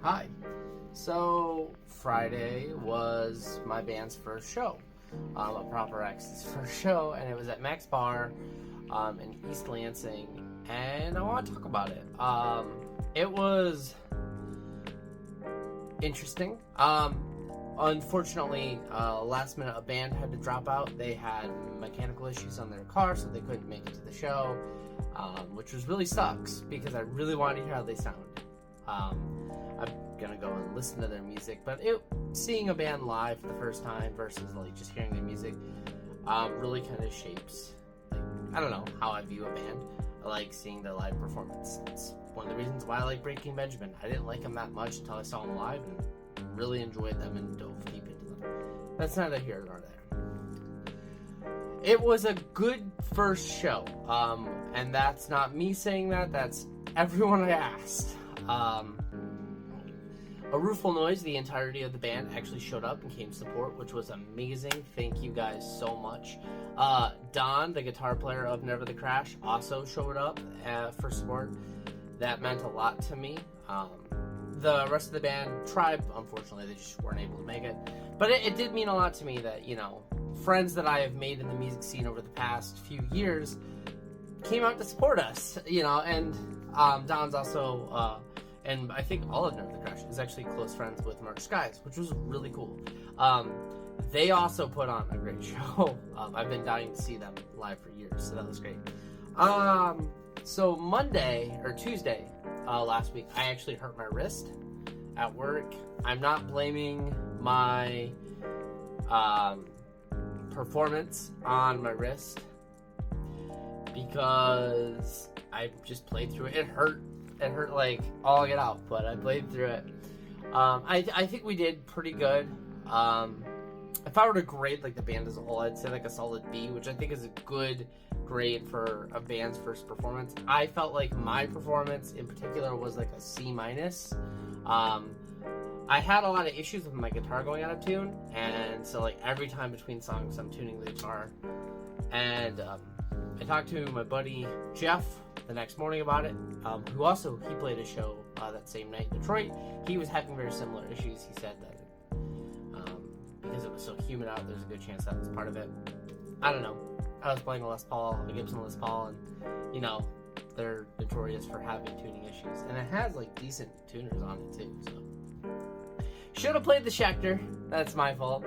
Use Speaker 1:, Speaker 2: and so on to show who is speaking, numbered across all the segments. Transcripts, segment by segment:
Speaker 1: Hi. So, Friday was my band's first show, a Proper X's first show, and it was at Max Bar in East Lansing, and I want to talk about it. It was interesting. Unfortunately, last minute, a band had to drop out. They had mechanical issues on their car, so they couldn't make it to the show, which was really sucks because I really wanted to hear how they sound. I'm gonna go and listen to their music, but seeing a band live for the first time versus like just hearing their music really kind of shapes, I don't know, how I view a band. I like seeing the live performance. It's one of the reasons why I like Breaking Benjamin. I didn't like them that much until I saw them live and really enjoyed them and dove deep into them. That's neither here nor there. It was a good first show, and that's not me saying that, that's everyone I asked. A Rooful Noise, the entirety of the band, actually showed up and came to support, which was amazing. Thank you guys so much. Don, the guitar player of Never the Crash, also showed up for support. That meant a lot to me. The rest of the band, Tribe, unfortunately, they just weren't able to make it. But it did mean a lot to me that, friends that I have made in the music scene over the past few years came out to support us, and Don's also... and I think all of Never the Crash is actually close friends with Mark Skies, which was really cool. They also put on a great show. I've been dying to see them live for years, so that was great. So Tuesday last week, I actually hurt my wrist at work. I'm not blaming my performance on my wrist because I just played through it. It hurt like all get out, but I played through it. I think we did pretty good. If I were to grade like the band as a whole, I'd say like a solid B, which I think is a good grade for a band's first performance. I felt like my performance in particular was like a C-. I had a lot of issues with my guitar going out of tune, and so like every time between songs I'm tuning the guitar. And I talked to my buddy Jeff the next morning about it, who also, he played a show that same night in Detroit. He was having very similar issues. He said that because it was so humid out, there's a good chance that was part of it. I don't know. I was playing a Gibson Les Paul, and they're notorious for having tuning issues, and it has like decent tuners on it too, so should have played the Schecter. That's my fault.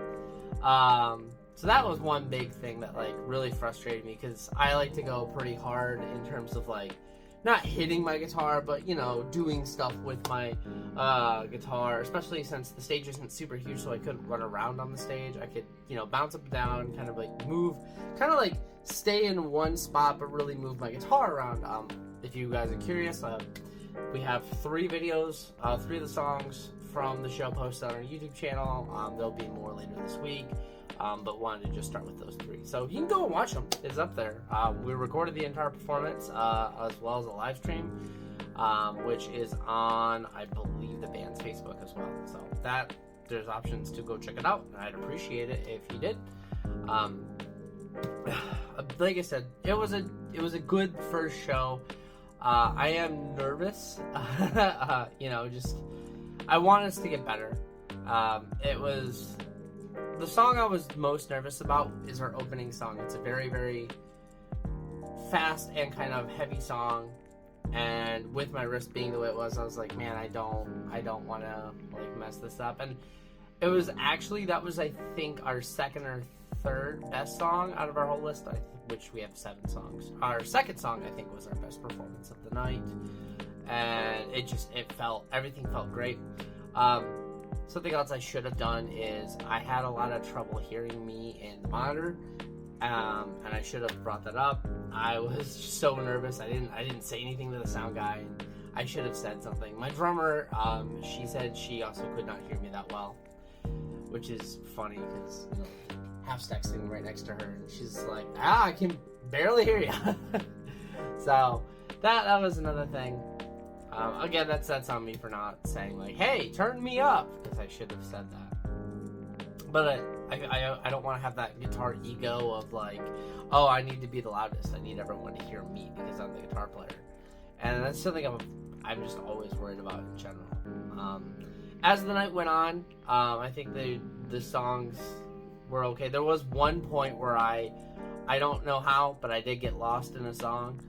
Speaker 1: So that was one big thing that like really frustrated me, because I like to go pretty hard in terms of like not hitting my guitar, but doing stuff with my guitar, especially since the stage isn't super huge, so I couldn't run around on the stage. I could bounce up and down, kind of like move, kind of like stay in one spot but really move my guitar around. If you guys are curious, we have 3 videos, 3 of the songs from the show posted on our YouTube channel. There'll be more later this week. But wanted to just start with those 3. So you can go and watch them. It's up there. We recorded the entire performance as well as a live stream, which is on, I believe, the band's Facebook as well. So there's options to go check it out, and I'd appreciate it if you did. Like I said, it was a good first show. I am nervous. I want us to get better. The song I was most nervous about is our opening song. It's a very, very fast and kind of heavy song, and with my wrist being the way it was, I was like, man, I don't want to like mess this up. And it was actually, that was I think our second or third best song out of our whole list, which we have 7 songs. Our second song I think was our best performance of the night, and everything felt great. Something else I should have done is I had a lot of trouble hearing me in the monitor, and I should have brought that up. I was so nervous. I didn't say anything to the sound guy. I should have said something. My drummer, she said she also could not hear me that well, which is funny because Halfstack's sitting right next to her, and she's like, I can barely hear you. So that was another thing. Again, that's on me for not saying like, hey, turn me up, because I should have said that. But I don't want to have that guitar ego of like, oh, I need to be the loudest. I need everyone to hear me because I'm the guitar player. And that's something I'm just always worried about in general. as the night went on, I think the songs were okay. There was one point where I don't know how, but I did get lost in a song,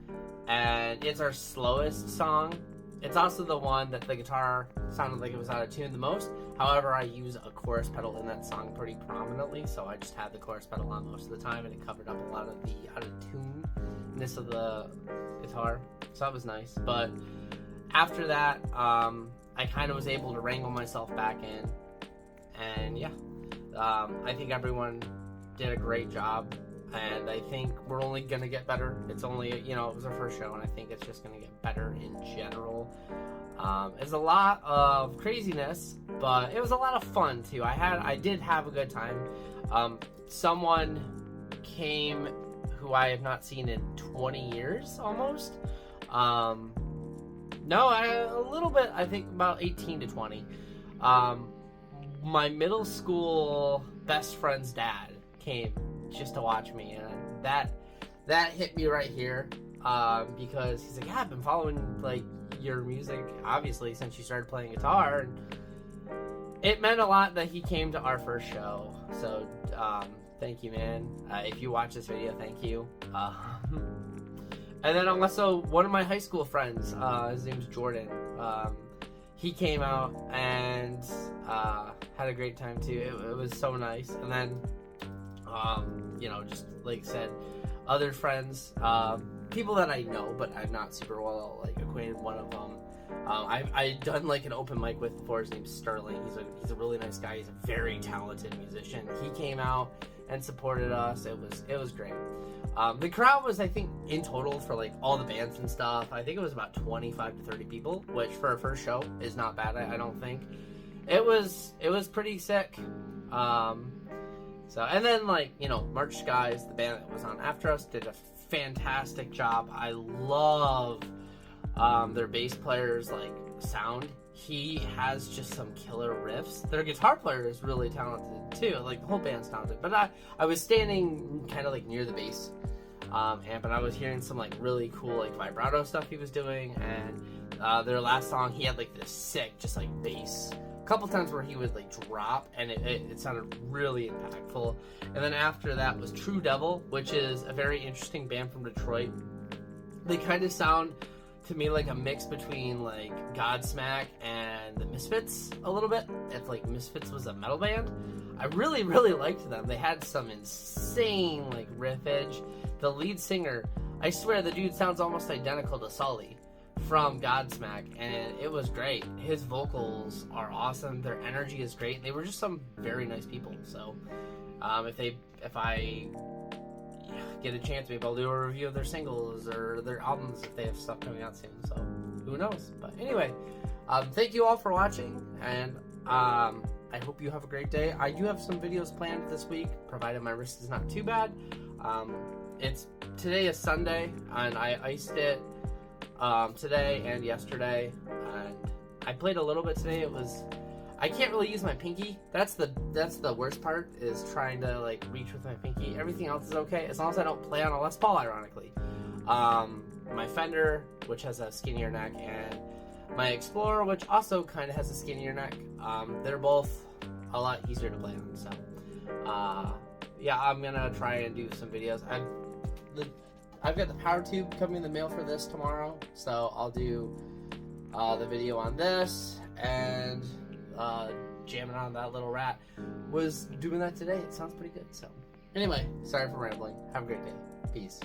Speaker 1: and it's our slowest song. It's also the one that the guitar sounded like it was out of tune the most. However, I use a chorus pedal in that song pretty prominently, so I just had the chorus pedal on most of the time, and it covered up a lot of the out of tune-ness of the guitar, so that was nice. But after that, I kind of was able to wrangle myself back in, and yeah, I think everyone did a great job, and I think we're only going to get better. It's only, it was our first show, and I think it's just going to get better in general. It's a lot of craziness, but it was a lot of fun too. I did have a good time. Someone came who I have not seen in 20 years almost. No, a little bit, I think about 18 to 20. My middle school best friend's dad came just to watch me, and that hit me right here, because he's like, yeah, I've been following like your music obviously since you started playing guitar, and it meant a lot that he came to our first show. So thank you, man. If you watch this video, thank you. And then also one of my high school friends, his name's Jordan, he came out and had a great time too. It was so nice. And then just like I said, other friends, people that I know but I'm not super well like acquainted. One of them I've done like an open mic with before. His name's Sterling. He's a really nice guy. He's a very talented musician. He came out and supported us. It was great. The crowd was, I think, in total for like all the bands and stuff, I think it was about 25 to 30 people, which for a first show is not bad. I don't think it was pretty sick. So, and then like, March Skies, the band that was on after us, did a fantastic job. I love their bass player's like sound. He has just some killer riffs. Their guitar player is really talented too. Like the whole band's talented. But I was standing kind of like near the bass amp, and I was hearing some like really cool like vibrato stuff he was doing. And their last song, he had like this sick just like bass. A couple times where he would like drop, and it sounded really impactful. And then after that was True Devil, which is a very interesting band from Detroit. They kind of sound to me like a mix between like Godsmack and the Misfits a little bit. If like Misfits was a metal band, I really liked them. They had some insane like riffage. The lead singer, I swear the dude sounds almost identical to Sully from Godsmack, and it was great. His vocals are awesome. Their energy is great. They were just some very nice people. So if I get a chance, maybe I'll do a review of their singles or their albums if they have stuff coming out soon. So who knows? But anyway, thank you all for watching, and I hope you have a great day. I do have some videos planned this week, provided my wrist is not too bad. Today is Sunday, and I iced it today and yesterday, and I played a little bit today. I can't really use my pinky. That's the worst part, is trying to like reach with my pinky. Everything else is okay as long as I don't play on a Les Paul, ironically. My Fender, which has a skinnier neck, and my Explorer, which also kind of has a skinnier neck. They're both a lot easier to play on. So yeah, I'm gonna try and do some videos. I've got the power tube coming in the mail for this tomorrow, so I'll do the video on this, and jamming on that little rat. Was doing that today. It sounds pretty good. So anyway, sorry for rambling. Have a great day. Peace.